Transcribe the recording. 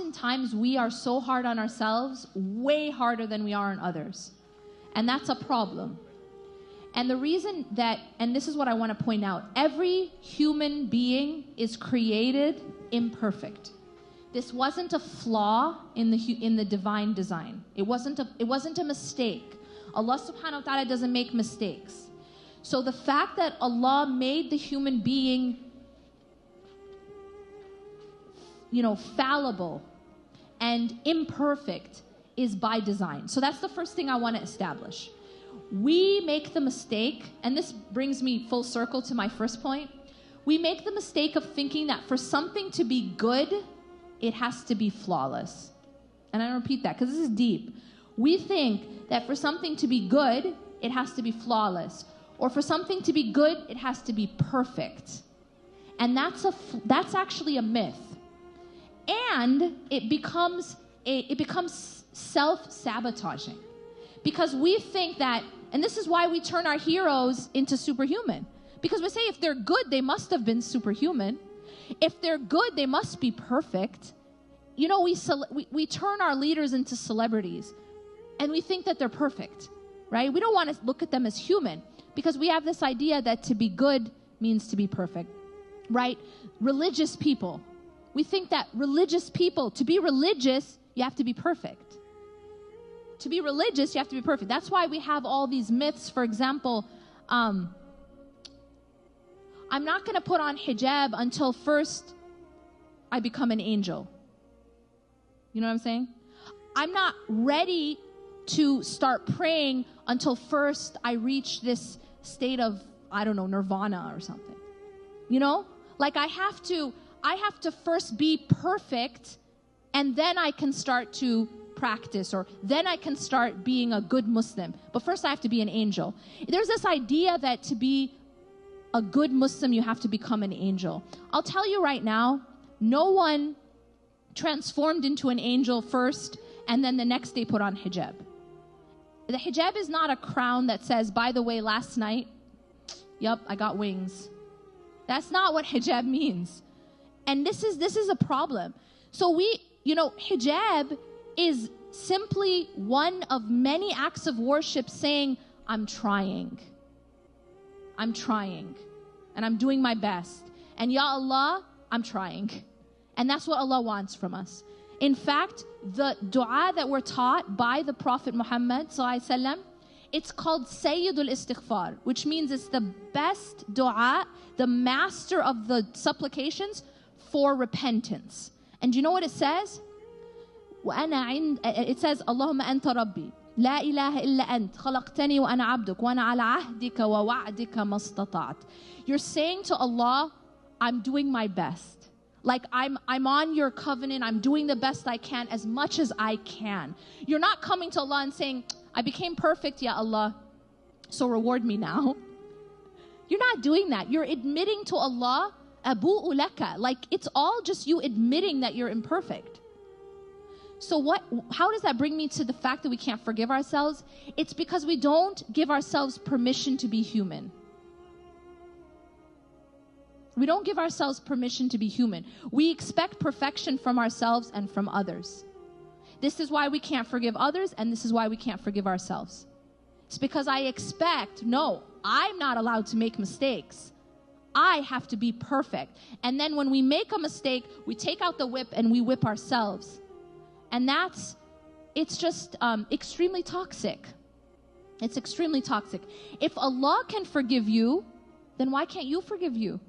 oftentimes we are so hard on ourselves, way harder than we are on others. And that's a problem. And the reason that, and this is what I want to point out, every human being is created imperfect. This wasn't a flaw in the divine design. It wasn't a mistake. Allah subhanahu wa ta'ala doesn't make mistakes. So the fact that Allah made the human being, fallible and imperfect is by design. So that's the first thing I want to establish. We make the mistake, and this brings me full circle to my first point. We make the mistake of thinking that for something to be good, it has to be flawless. And I repeat that because this is deep. We think that for something to be good, it has to be flawless. Or for something to be good, it has to be perfect. And that's actually a myth. And it becomes self-sabotaging. Because we think that, and this is why we turn our heroes into superhuman. Because we say if they're good, they must have been superhuman. If they're good, they must be perfect. We turn our leaders into celebrities. And we think that they're perfect, right? We don't want to look at them as human because we have this idea that to be good means to be perfect, right? Religious people. We think that religious people, to be religious, you have to be perfect. To be religious, you have to be perfect. That's why we have all these myths. For example, I'm not going to put on hijab until first I become an angel. You know what I'm saying? I'm not ready to start praying until first I reach this state of, nirvana or something. Like I have to first be perfect, and then I can start to practice, or then I can start being a good Muslim. But first I have to be an angel. There's this idea that to be a good Muslim, you have to become an angel. I'll tell you right now, no one transformed into an angel first and then the next day put on hijab. The hijab is not a crown that says, by the way, last night, I got wings. That's not what hijab means. And this is a problem. So hijab is simply one of many acts of worship saying, I'm trying. And I'm doing my best. And Ya Allah, I'm trying. And that's what Allah wants from us. In fact, the dua that we're taught by the Prophet Muhammad ﷺ, it's called Sayyidul Istighfar, which means it's the best dua, the master of the supplications for repentance. And do you know what it says? It says, Allahumma anta rabbi, la ilaha illa ant, khalaqtani wa ana abduk, wa ana ala ahdika wa wa'dika mastata'at. You're saying to Allah, I'm doing my best. Like I'm on your covenant, I'm doing the best I can, as much as I can. You're not coming to Allah and saying, I became perfect, Ya Allah, so reward me now. You're not doing that. You're admitting to Allah, abu'u laka, like it's all just you admitting that you're imperfect. So how does that bring me to the fact that we can't forgive ourselves? It's because we don't give ourselves permission to be human. We don't give ourselves permission to be human. We expect perfection from ourselves and from others. This is why we can't forgive others, and this is why we can't forgive ourselves. It's because I expect, no, I'm not allowed to make mistakes. I have to be perfect. And then when we make a mistake, we take out the whip and we whip ourselves. And it's just extremely toxic. It's extremely toxic. If Allah can forgive you, then why can't you forgive you?